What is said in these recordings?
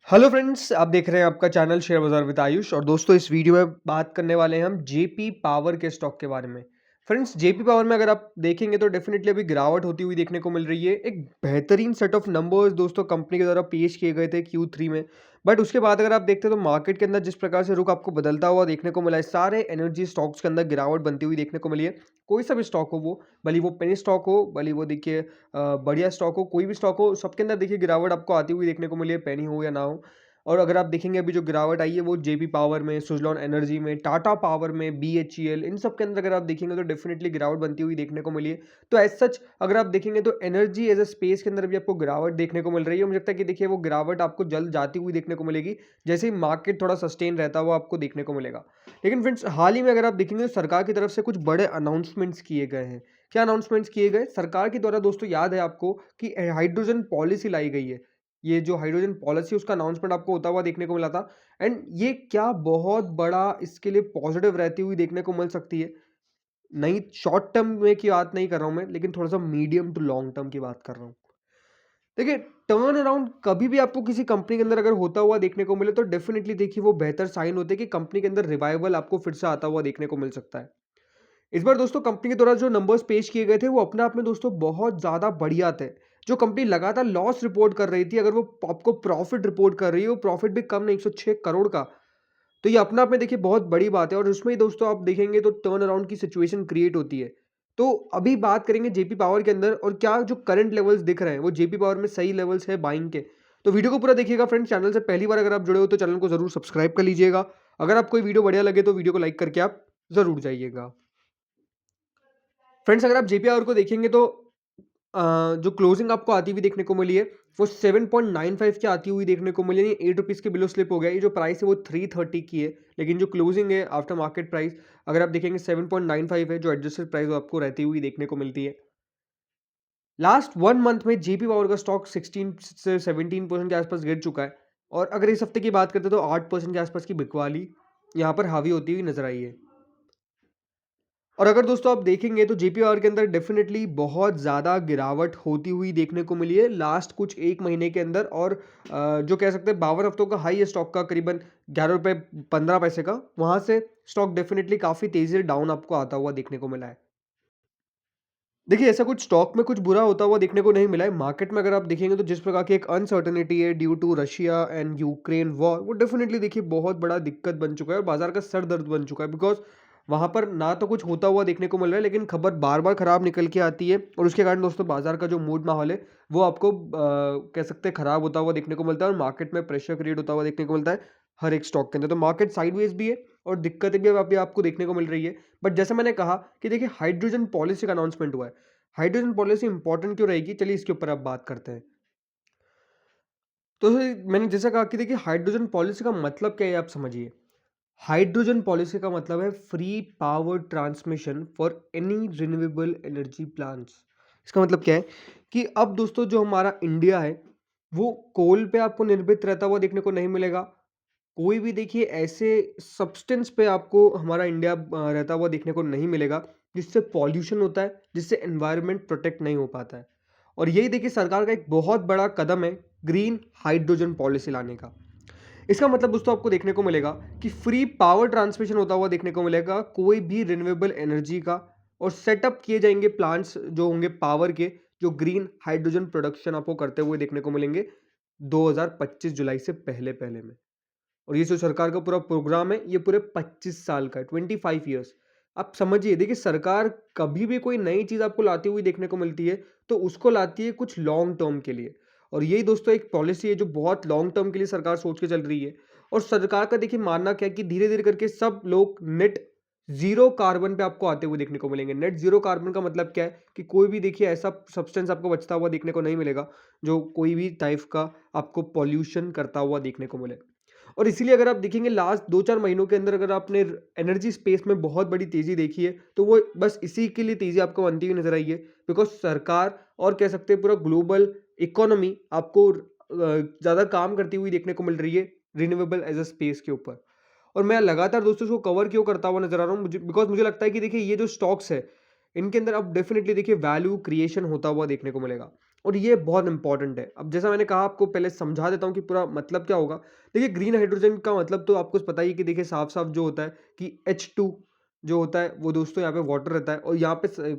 Hello friends, आप देख रहे हैं आपका चैनल शेयर बाजार विद आयुष। और दोस्तों, इस वीडियो में बात करने वाले हैं हम जेपी पावर के स्टॉक के बारे में। फ्रेंड्स, जेपी पावर में अगर आप देखेंगे तो डेफिनेटली अभी गिरावट होती हुई देखने को मिल रही है। एक बेहतरीन सेट ऑफ नंबर्स दोस्तों कंपनी के द्वारा पेश किए गए थे Q3 में, बट उसके बाद अगर आप देखते हैं तो मार्केट के अंदर जिस प्रकार से रुख आपको बदलता हुआ देखने को मिला है, सारे एनर्जी स्टॉक्स के अंदर गिरावट बनती हुई देखने को मिली है। कोई सा भी स्टॉक हो, वो भले वो पेनी स्टॉक हो, भले वो देखिए बढ़िया स्टॉक हो, कोई भी स्टॉक हो, सबके अंदर देखिए गिरावट आपको आती हुई देखने को मिली है, पेनी हो या ना हो। और अगर आप देखेंगे अभी जो गिरावट आई है वो जेपी पावर में, सुज़लॉन एनर्जी में, टाटा पावर में, बीएचईएल, इन सब के अंदर अगर आप देखेंगे तो डेफिनेटली गिरावट बनती हुई देखने को मिली है। तो एज सच अगर आप देखेंगे तो एनर्जी एज अ स्पेस के अंदर भी आपको गिरावट देखने को मिल रही है। मुझे लगता है कि देखिए वो गिरावट आपको जल्द जाती हुई देखने को मिलेगी, जैसे ही मार्केट थोड़ा सस्टेन रहता हुआ आपको देखने को मिलेगा। लेकिन फ्रेंड्स, हाल ही में अगर आप देखेंगे तो सरकार की तरफ से कुछ बड़े अनाउंसमेंट्स किए गए हैं। क्या अनाउंसमेंट्स किए गए सरकार के द्वारा? दोस्तों, याद है आपको कि हाइड्रोजन पॉलिसी लाई गई है। ये जो हाइड्रोजन पॉलिसी, उसका अनाउंसमेंट आपको होता हुआ देखने को मिला था। एंड ये क्या बहुत बड़ा इसके लिए पॉजिटिव रहती हुई देखने को मिल सकती है। नहीं, शॉर्ट टर्म में की बात नहीं कर रहा हूं मैं, लेकिन थोड़ा सा मीडियम टू लॉन्ग टर्म की बात कर रहा हूं। देखिए, टर्न अराउंड कभी भी आपको किसी कंपनी के अंदर अगर होता हुआ देखने को मिले तो डेफिनेटली देखिए वो बेहतर साइन होते हैं कि कंपनी के अंदर रिवाइवल आपको फिर से आता हुआ देखने को मिल सकता है। इस बार दोस्तों कंपनी के द्वारा जो नंबर्स पेश किए गए थे वो अपने आप में दोस्तों बहुत ज़्यादा बढ़िया थे। जो कंपनी लगातार लॉस रिपोर्ट कर रही थी, अगर वो आपको प्रॉफिट रिपोर्ट कर रही है, वो प्रॉफिट भी कम नहीं, 106 करोड़ का। तो ये अपने आप में देखिए बहुत बड़ी बात है, और उसमें ही दोस्तों आप देखेंगे तो टर्न अराउंड की सिचुएशन क्रिएट होती है। तो अभी बात करेंगे जेपी पावर के अंदर, और क्या जो करंट लेवल्स दिख रहे हैं वो जेपी पावर में सही लेवल्स है बाइंग के। तो वीडियो को पूरा देखिएगा फ्रेंड्स। चैनल से पहली बार अगर आप जुड़े हो तो चैनल को जरूर सब्सक्राइब कर लीजिएगा। अगर आपको वीडियो बढ़िया लगे तो वीडियो को लाइक करके आप जरूर जाइएगा। फ्रेंड्स, अगर आप जेपीआर को देखेंगे तो जो क्लोजिंग आपको आती हुई देखने को मिली है वो 7.95 की आती हुई देखने को मिली है। 8 रुपीज़ के बिलो स्लिप हो गया। ये जो प्राइस है वो 330 की है, लेकिन जो क्लोजिंग है आफ्टर मार्केट प्राइस अगर आप देखेंगे 7.95 है, जो एडजस्टेड प्राइस आपको रहती हुई देखने को मिलती है। लास्ट 1 मंथ में जेपी पावर का स्टॉक 16 से 17% के आसपास गिर चुका है, और अगर इस हफ्ते की बात करते हैं तो 8% के आसपास की बिकवाली यहाँ पर हावी होती हुई नजर आई है। और अगर दोस्तों आप देखेंगे तो जेपीआर के अंदर डेफिनेटली बहुत ज़्यादा गिरावट होती हुई देखने को मिली है लास्ट कुछ एक महीने के अंदर। और जो कह सकते हैं 52 हफ्तों का हाई है स्टॉक का, करीबन 11 रुपये 15 पैसे का, वहां से स्टॉक डेफिनेटली काफ़ी तेज़ी से डाउन आपको आता हुआ देखने को मिला है। देखिए, ऐसा कुछ स्टॉक में कुछ बुरा होता हुआ देखने को नहीं मिला है। मार्केट में अगर आप देखेंगे तो जिस प्रकार की एक अनसर्टेनिटी है due to Russia and Ukraine war, वो डेफिनेटली देखिए बहुत बड़ा दिक्कत बन चुका है और बाजार का सर दर्द बन चुका है। बिकॉज वहां पर ना तो कुछ होता हुआ देखने को मिल रहा है, लेकिन खबर बार बार खराब निकल के आती है, और उसके कारण दोस्तों बाजार का जो मूड माहौल है वो आपको कह सकते हैं खराब होता हुआ देखने को मिलता है, और मार्केट में प्रेशर क्रिएट होता हुआ देखने को मिलता है हर एक स्टॉक के अंदर। तो मार्केट साइडवेज भी है और दिक्कतें भी अभी आपको देखने को मिल रही है। बट जैसे मैंने कहा कि देखिए हाइड्रोजन पॉलिसी का अनाउंसमेंट हुआ है। हाइड्रोजन पॉलिसी इंपॉर्टेंट क्यों रहेगी, चलिए इसके ऊपर अब बात करते हैं। तो मैंने जैसा कहा कि देखिए हाइड्रोजन पॉलिसी का मतलब क्या है, आप समझिए। हाइड्रोजन पॉलिसी का मतलब है free power transmission for any renewable energy plants. इसका मतलब क्या है कि अब दोस्तों जो हमारा इंडिया है वो कोल पे आपको निर्भर रहता हुआ देखने को नहीं मिलेगा। कोई भी देखिए ऐसे सब्सटेंस पे आपको हमारा इंडिया रहता हुआ देखने को नहीं मिलेगा जिससे पॉल्यूशन होता है, जिससे एनवायरनमेंट प्रोटेक्ट नहीं हो पाता है। और यही देखिए सरकार का एक बहुत बड़ा कदम है ग्रीन हाइड्रोजन पॉलिसी लाने का। इसका मतलब दोस्तों आपको देखने को मिलेगा कि फ्री पावर ट्रांसमिशन होता हुआ देखने को मिलेगा कोई भी रिन्यूएबल एनर्जी का, और सेटअप किए जाएंगे प्लांट्स जो होंगे पावर के, जो ग्रीन हाइड्रोजन प्रोडक्शन आपको करते हुए देखने को मिलेंगे 2025 जुलाई से पहले पहले में। और ये जो सरकार का पूरा प्रोग्राम है ये पूरे 25 साल का है, 25 ईयर्स। आप समझिए, देखिए सरकार कभी भी कोई नई चीज आपको लाती हुई देखने को मिलती है तो उसको लाती है कुछ लॉन्ग टर्म के लिए। और यही दोस्तों एक पॉलिसी है जो बहुत लॉन्ग टर्म के लिए सरकार सोच के चल रही है। और सरकार का देखिए मानना क्या है कि धीरे धीरे करके सब लोग नेट जीरो कार्बन पे आपको आते हुए देखने को मिलेंगे। नेट जीरो कार्बन का मतलब क्या है कि कोई भी देखिए ऐसा सब्सटेंस आपको बचता हुआ देखने को नहीं मिलेगा जो कोई भी टाइप का आपको पॉल्यूशन करता हुआ देखने को मिले। और इसीलिए अगर आप देखेंगे लास्ट 2-4 महीनों के अंदर अगर आपने एनर्जी स्पेस में बहुत बड़ी तेजी देखी है तो वो बस इसी के लिए तेजी आपको बनती हुई नजर आई है। बिकॉज सरकार और कह सकते हैं पूरा ग्लोबल इकोनॉमी आपको ज़्यादा काम करती हुई देखने को मिल रही है रिन्यूएबल एज अ स्पेस के ऊपर। और मैं लगातार दोस्तों इसको कवर क्यों करता हुआ नजर आ रहा हूँ, मुझे बिकॉज मुझे लगता है कि देखिए ये जो स्टॉक्स है इनके अंदर अब डेफिनेटली देखिए वैल्यू क्रिएशन होता हुआ देखने को मिलेगा। और ये बहुत इंपॉर्टेंट है। अब जैसा मैंने कहा आपको पहले समझा देता हूँ कि पूरा मतलब क्या होगा। देखिए ग्रीन हाइड्रोजन का मतलब तो आपको पता ही है कि देखिए साफ-साफ जो होता है कि H2 जो होता है वो दोस्तों यहाँ पे वाटर रहता है और यहाँ पे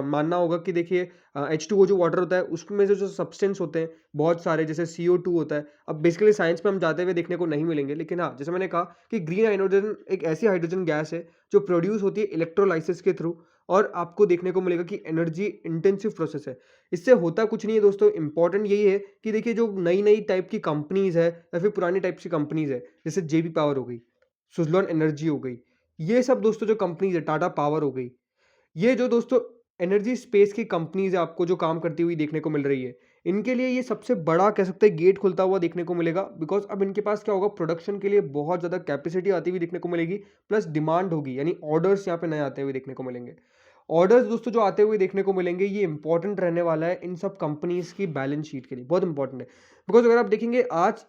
मानना होगा कि देखिए H2O जो वाटर होता है उसमें से जो सब्सटेंस होते हैं बहुत सारे जैसे CO2 होता है। अब बेसिकली साइंस में हम जाते हुए देखने को नहीं मिलेंगे, लेकिन हाँ, जैसे मैंने कहा कि ग्रीन हाइड्रोजन एक ऐसी हाइड्रोजन गैस है जो प्रोड्यूस होती है इलेक्ट्रोलाइसिस के थ्रू और आपको देखने को मिलेगा कि एनर्जी इंटेंसिव प्रोसेस है। इससे होता कुछ नहीं है दोस्तों, इंपॉर्टेंट यही है कि देखिए जो नई-नई टाइप की कंपनीज़ है या फिर पुरानी टाइप की कंपनीज़ है, जैसे जेबी पावर हो गई, सुज़लॉन एनर्जी हो गई, ये सब दोस्तों जो कंपनीज़ है, टाटा पावर हो गई, ये जो दोस्तों एनर्जी स्पेस की कंपनीज़ है आपको जो काम करती हुई देखने को मिल रही है, इनके लिए ये सबसे बड़ा कह सकते हैं गेट खुलता हुआ देखने को मिलेगा बिकॉज़ अब इनके पास क्या होगा प्रोडक्शन के लिए बहुत ज़्यादा कैपेसिटी आती हुई देखने को मिलेगी, प्लस डिमांड होगी यानी ऑर्डर्स यहाँ पे नए आते हुए देखने को मिलेंगे। ऑर्डर्स दोस्तों जो आते हुए देखने को मिलेंगे ये इंपॉर्टेंट रहने वाला है इन सब कंपनीज़ की बैलेंस शीट के लिए, बहुत इंपॉर्टेंट है। बिकॉज़ अगर आप देखेंगे आज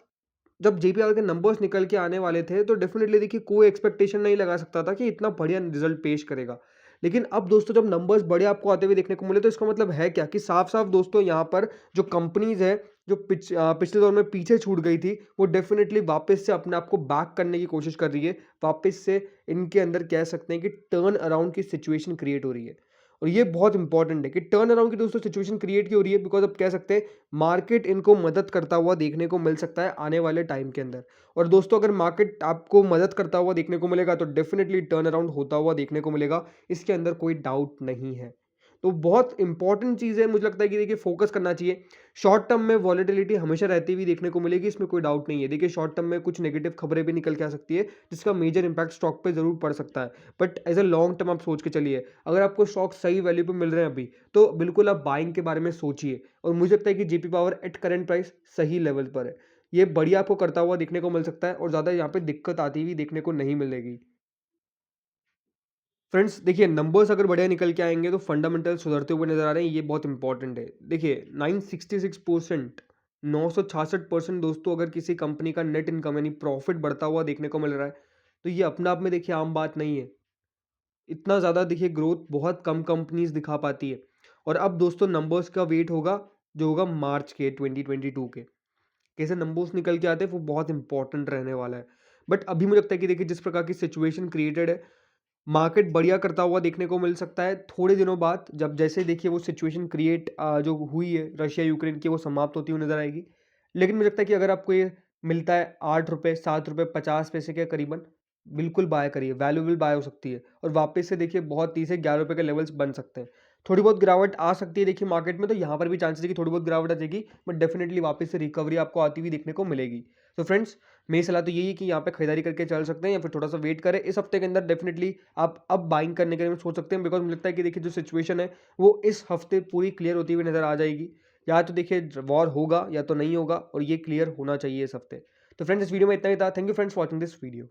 जब जेपीएल के नंबर्स निकल के आने वाले थे, तो डेफ़िनेटली देखिए कोई एक्सपेक्टेशन नहीं लगा सकता था कि इतना बढ़िया रिज़ल्ट पेश करेगा। लेकिन अब दोस्तों जब नंबर्स बड़े आपको आते हुए देखने को मिले, तो इसका मतलब है क्या कि साफ-साफ दोस्तों यहाँ पर जो कंपनीज़ हैं, जो पिछले दौर में पीछे छूट गई थी, वो डेफ़िनेटली वापस से अपने आप को बैक करने की कोशिश कर रही है। वापस से इनके अंदर कह सकते हैं कि टर्न अराउंड की सिचुएशन क्रिएट हो रही है। और ये बहुत इंपॉर्टेंट है कि टर्न अराउंड की दोस्तों सिचुएशन क्रिएट क्यों हो रही है बिकॉज़ अब कह सकते हैं मार्केट इनको मदद करता हुआ देखने को मिल सकता है आने वाले टाइम के अंदर। और दोस्तों अगर मार्केट आपको मदद करता हुआ देखने को मिलेगा तो डेफ़िनेटली टर्न अराउंड होता हुआ देखने को मिलेगा, इसके अंदर कोई डाउट नहीं है। तो बहुत इंपॉर्टेंट चीज़ है मुझे लगता है कि देखिए फ़ोकस करना चाहिए। शॉर्ट टर्म में वॉलेटिलिटी हमेशा रहती हुई देखने को मिलेगी, इसमें कोई डाउट नहीं है। देखिए शॉर्ट टर्म में कुछ नेगेटिव खबरें भी निकल के आ सकती है, जिसका मेजर इम्पैक्ट स्टॉक पे ज़रूर पड़ सकता है। But as a long term आप सोच के चलिए, अगर आपको स्टॉक सही वैल्यू पे मिल रहे हैं अभी, तो बिल्कुल आप बाइंग के बारे में सोचिए और मुझे लगता है कि JP power at current price सही लेवल पर है। ये बढ़िया आपको करता हुआ देखने को मिल सकता है और ज़्यादा यहाँ पे दिक्कत आती हुई देखने को नहीं मिलेगी। फ्रेंड्स देखिए नंबर्स अगर बढ़िया निकल के आएँगे तो फंडामेंटल सुधरते हुए नज़र आ रहे हैं, ये बहुत इंपॉर्टेंट है। देखिए 966% 966% दोस्तों अगर किसी कंपनी का नेट इनकम यानी प्रॉफिट बढ़ता हुआ देखने को मिल रहा है, तो ये अपने आप में देखिए आम बात नहीं है। इतना ज़्यादा देखिए ग्रोथ बहुत कम कंपनीज़ दिखा पाती है। और अब दोस्तों नंबर्स का वेट होगा, जो होगा मार्च के 2022 के। कैसे नंबर्स निकल के आते हैं वो बहुत इंपॉर्टेंट रहने वाला है। बट अभी मुझे लगता है कि देखिए जिस प्रकार की सिचुएशन क्रिएटेड है, मार्केट बढ़िया करता हुआ देखने को मिल सकता है थोड़े दिनों बाद जब जैसे देखिए वो सिचुएशन क्रिएट जो हुई है रशिया यूक्रेन की वो समाप्त होती हुई नज़र आएगी। लेकिन मुझे लगता है कि अगर आपको ये मिलता है ₹8 ₹7 50 पैसे के करीबन, बिल्कुल बाय करिए, वैल्यूएबल बाय हो सकती है और वापस से देखिए बहुत 30 से ₹11 के लेवल्स बन सकते हैं। थोड़ी बहुत गिरावट आ सकती है देखिए मार्केट में, तो यहाँ पर भी चांसेस है कि थोड़ी बहुत गिरावट आ जाएगी, बट डेफिनिटली वापस से रिकवरी आपको आती हुई देखने को मिलेगी। तो फ्रेंड्स मेरी सलाह तो यही है कि यहाँ पे खरीदारी करके चल सकते हैं या फिर थोड़ा-सा वेट करें। इस हफ्ते के अंदर डेफ़िनिटली आप अब बाइंग करने के लिए सोच सकते हैं बिकॉज़ मुझे लगता है कि देखिए जो सिचुएशन है, वो इस हफ्ते पूरी क्लियर होती हुई नज़र आ जाएगी। या तो देखिए वॉर होगा या तो नहीं होगा और ये क्लियर होना चाहिए इस हफ्ते। तो फ्रेंड्स इस वीडियो में इतना ही था। Thank you friends for watching this video.